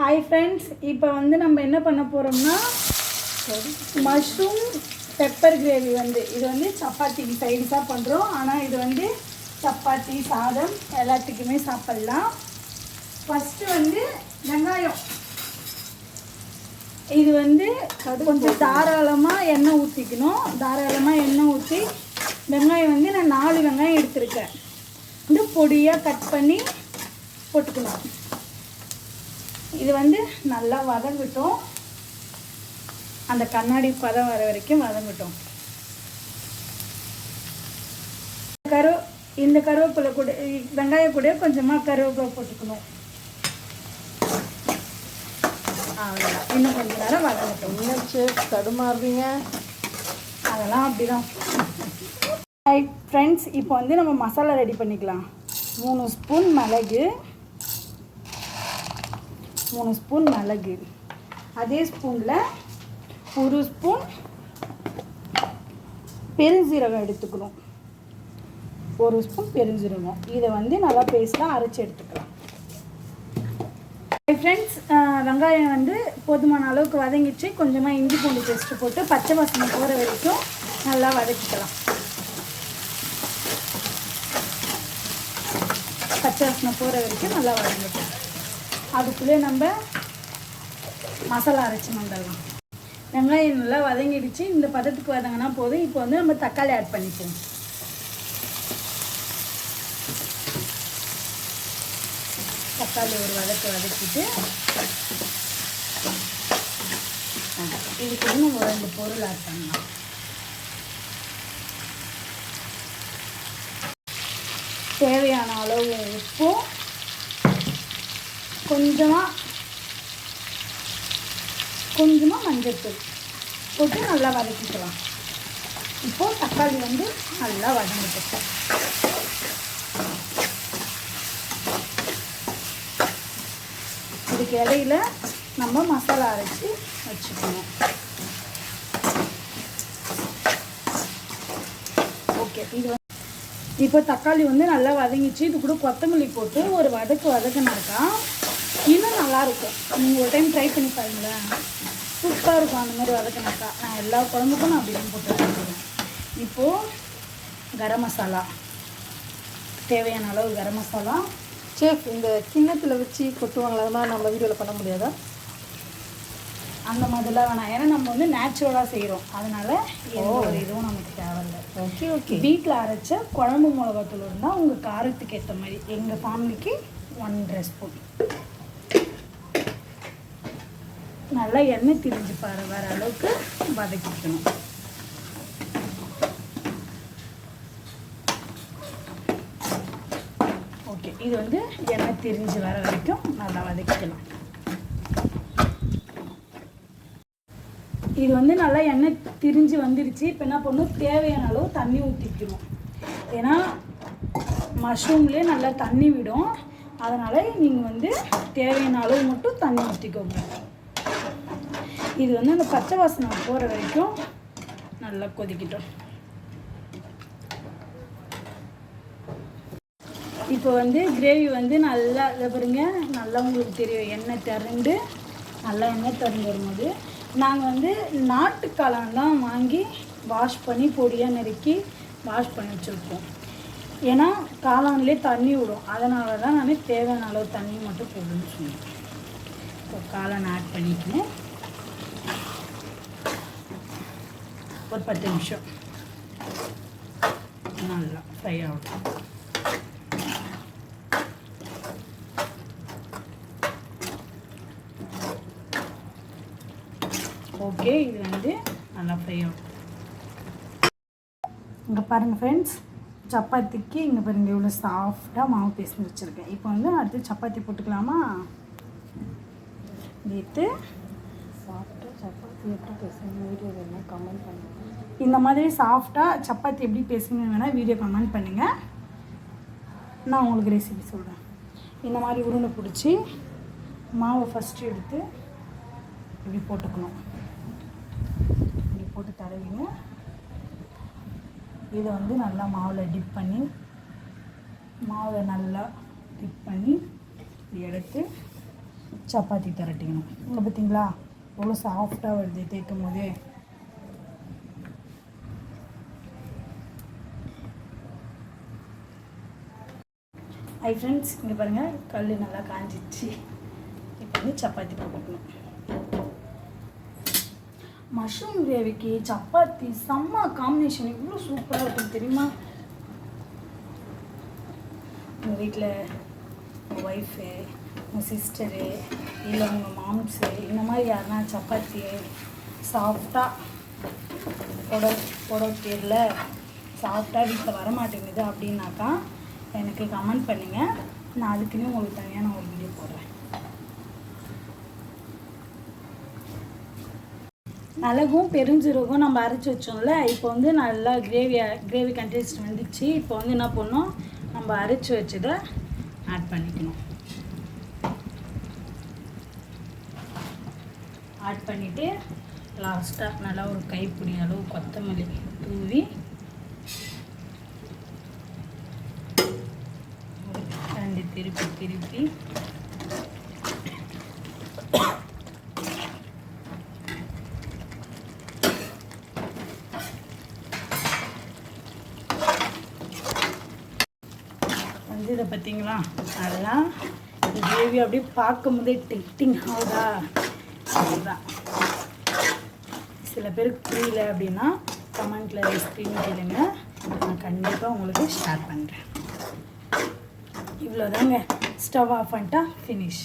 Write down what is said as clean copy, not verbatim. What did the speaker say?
Hi friends, இப்போ வந்து நம்ம என்ன பண்ண போகிறோம்னா மஷ்ரூம் பெப்பர் கிரேவி இது வந்து சப்பாத்திக்கு சைடிஷாக பண்ணுறோம். ஆனால் இது வந்து சப்பாத்தி சாதம் எல்லாத்துக்குமே சாப்பிட்லாம். ஃபஸ்ட்டு வந்து வெங்காயம், இது வந்து கொஞ்சம் தாராளமாக எண்ணெய் ஊற்றிக்கணும். தாராளமாக எண்ணெய் ஊற்றி வெங்காயம் வந்து நான் 4 வெங்காயம் எடுத்துருக்கேன். வந்து பொடியாக கட் பண்ணி போட்டுக்கணும். இது வந்து நல்லா வதங்கட்டும், அந்த கண்ணாடி பதம் வர வரைக்கும் வதங்கட்டும். இந்த கருவேப்பிலை கூட வெங்காயம் கூட கொஞ்சமாக கருவேப்பிலை போட்டுக்கணும். அவ்வளோதான், இன்னும் கொஞ்சம் நேரம் வதங்கட்டும். என்னாச்சு தடுமாறுறீங்க? அதெல்லாம் அப்படிதான். ஹாய் ஃப்ரெண்ட்ஸ், இப்போ வந்து நம்ம மசாலா ரெடி பண்ணிக்கலாம். 3 ஸ்பூன் மிளகு, 3 ஸ்பூன் மிளகு, அதே ஸ்பூனில் 1 ஸ்பூன் பெருஞ்சீரகம் எடுத்துக்கணும். 1 ஸ்பூன் பெருஞ்சீரகம். இதை வந்து நல்லா பேஸ்ட்டாக அரைச்சி எடுத்துக்கலாம். ஃப்ரெண்ட்ஸ், வெங்காயம் வந்து போதுமான அளவுக்கு வதங்கிச்சு. கொஞ்சமாக இஞ்சி பூண்டு பேஸ்ட்டு போட்டு பச்சை வாசனை போகிற வரைக்கும் நல்லா வதக்கிக்கலாம். பச்சை வாசனை போகிற வரைக்கும் நல்லா வதங்கிக்கலாம். அதுக்குள்ளே நம்ம மசாலா அரைச்சி வந்துடலாம். வெங்காயம் நல்லா வதங்கிடுச்சு. இந்த பதத்துக்கு வதங்கினா போதும். இப்போ வந்து நம்ம தக்காளி ஆட் பண்ணிப்போம். தக்காளி ஒரு வதக்கிட்டு இதுக்கு வந்து நம்ம 2 பொருள் ஆட் பண்ணலாம். தேவையான அளவு உப்பும் கொஞ்சமாக மஞ்சள்தூள் போட்டு நல்லா வதக்கிக்கலாம். இப்போது தக்காளி வந்து நல்லா வதங்கிட்டு இதுக்கு இடையில நம்ம மசாலா அரைச்சி வச்சுக்கணும். ஓகே, இது இப்போ தக்காளி வந்து நல்லா வதங்கிச்சு. இது கூட கொத்தமல்லி போட்டு ஒரு வதக்குனாக்கா இன்னும் நல்லாயிருக்கும். நீங்கள் ஒரு டைம் ட்ரை பண்ணி பாருங்களேன், சூப்பராக இருக்கும். அந்த மாதிரி வதக்குனாக்கா நான் எல்லா குழம்புக்கும் நான் அப்படி தான் போட்டு வதக்குவேன். இப்போது கரம் மசாலா, தேவையான அளவு கரம் மசாலா. சேஃப், இந்த கிண்ணத்தில் வச்சு கொட்டுவாங்களா? அது மாதிரி நம்ம வீடியோவில் பண்ண முடியாதா? அந்த மாதிரிலாம் வேணாம். ஏன்னா நம்ம வந்து நேச்சுரலாக செய்கிறோம். அதனால் எந்த ஒரு இதுவும் நமக்கு தேவையில்லை. Okay okay. வீட்டில் அரைச்ச குழம்பு மிளகாத்தூள் இருந்தால் உங்கள் காரத்துக்கு ஏற்ற மாதிரி. எங்கள் ஃபேமிலிக்கு 1 ஸ்பூன். நல்லா எண்ணெய் திரிஞ்சு வர அளவுக்கு வதக்கிக்கணும். ஓகே, இது வந்து எண்ணெய் திரிஞ்சு வர வரைக்கும் நல்லா வதக்கிக்கலாம். இது வந்து நல்லா எண்ணெய் திரிஞ்சு வந்துடுச்சு. இப்போ என்ன பண்ணணும், தேவையான அளவு தண்ணி ஊற்றிக்கணும். ஏன்னா மஷ்ரூம்லேயே நல்லா தண்ணி விடும். அதனால் நீங்கள் வந்து தேவையான அளவு மட்டும் தண்ணி ஊற்றிக்கோங்க. இது வந்து அந்த பச்சை வாசனை போகிற வரைக்கும் நல்லா கொதிக்கிட்டோம். இப்போ வந்து கிரேவி வந்து நல்லா பாருங்க, நல்லா உங்களுக்கு தெரியும் எண்ணெய் திரண்டு நல்லா எண்ணெய் திறந்து வரும்போது நாங்கள் வந்து நாட்டுக்காளான் தான் வாங்கி வாஷ் பண்ணி பொடியாக நறுக்கி வாஷ் பண்ணி வச்சுருப்போம். ஏன்னா காளான்லேயே தண்ணி விடும். அதனால தான் நான் தேவையான அளவு தண்ணி மட்டும் போடணும்னு சொன்னேன். இப்போ காளான் ஆட் பண்ணிக்கணும். ஒரு 10 நிமிஷம் நல்லா ஃப்ரை ஆகட்டும். ஓகே, இது வந்து நல்லா ஃப்ரை ஆகும். இங்கே பாருங்கள் ஃப்ரெண்ட்ஸ், சப்பாத்திக்கு இங்கே பாருங்கள் இவ்வளோ சாஃப்டாக மாவு பேசி வச்சுருக்கேன். இப்போ வந்து அடுத்து சப்பாத்தி போட்டுக்கலாமா? நேற்று சாஃப்டாக சப்பாத்தி எப்படி பேசுங்க வீடியோ வேணால் கமெண்ட் பண்ணுங்கள். இந்த மாதிரி சாஃப்டாக சப்பாத்தி எப்படி பேசுங்க வேணால் வீடியோ கமெண்ட் பண்ணுங்கள். நான் உங்களுக்கு ரெசிபி சொல்கிறேன். இந்த மாதிரி உருண்டை பிடிச்சி மாவை ஃபஸ்ட்டு எடுத்து இப்படி போட்டுக்கணும். இப்படி போட்டு தடவிங்க. இதை வந்து நல்லா மாவில் டிப் பண்ணி இப்படி எடுத்து சப்பாத்தி திரட்டிக்கணும். இங்கே பார்த்தீங்களா எவ்வளோ சாஃப்டாக வருது தேய்க்கும் போதே. ஹை ஃப்ரெண்ட்ஸ், இங்கே பாருங்கள் கல் நல்லா காஞ்சிச்சு. இப்போ வந்து சப்பாத்தி போட்டுக்கணும். மஷ்ரூம் கிரேவிக்கு சப்பாத்தி செம்ம காம்பினேஷன், இவ்வளோ சூப்பராக இருக்கும் தெரியுமா? உங்கள் வீட்டில் உங்கள் ஒய்ஃபு, உங்கள் சிஸ்டரு, இல்லை உங்கள் மாம்ஸு, இந்த மாதிரி யாருன்னா சப்பாத்தி சாஃப்டாக போட தெரியல, சாஃப்டாக வீட்டில் வரமாட்டேங்குது அப்படின்னாக்கா எனக்கு கமெண்ட் பண்ணுங்கள். நான் அதுக்குன்னு உங்களுக்கு தனியாக ஒரு வீடியோ போடுறேன். மிளகும் பெருஞ்சீரகம் நம்ம அரைச்சி வச்சோம்ல, இப்போ வந்து நல்லா கிரேவி கன்சிஸ்டன்சி வந்துச்சு. இப்போ வந்து என்ன பண்ணணும், நம்ம அரைச்சி வச்சதை ஆட் பண்ணிக்கணும். ஆட் பண்ணிவிட்டு லாஸ்ட்டாக நல்லா ஒரு கைப்பிடி அளவு கொத்தமல்லி தூவி ரெண்டு திருப்பி வந்து இதை பார்த்தீங்களா, நல்லா கிரேவி அப்படியே பார்க்கும்போதே டெக்டிங் ஆகுதா. அதுதான் சில பேருக்கு புரியல அப்படின்னா கமெண்ட்டில் ரெசிபின்னு கேளுங்க, நான் கண்டிப்பாக உங்களுக்கு ஷேர் பண்ணுறேன். இவ்வளோதாங்க, ஸ்டவ் ஆஃப் பண்ணிட்டா ஃபினிஷ்.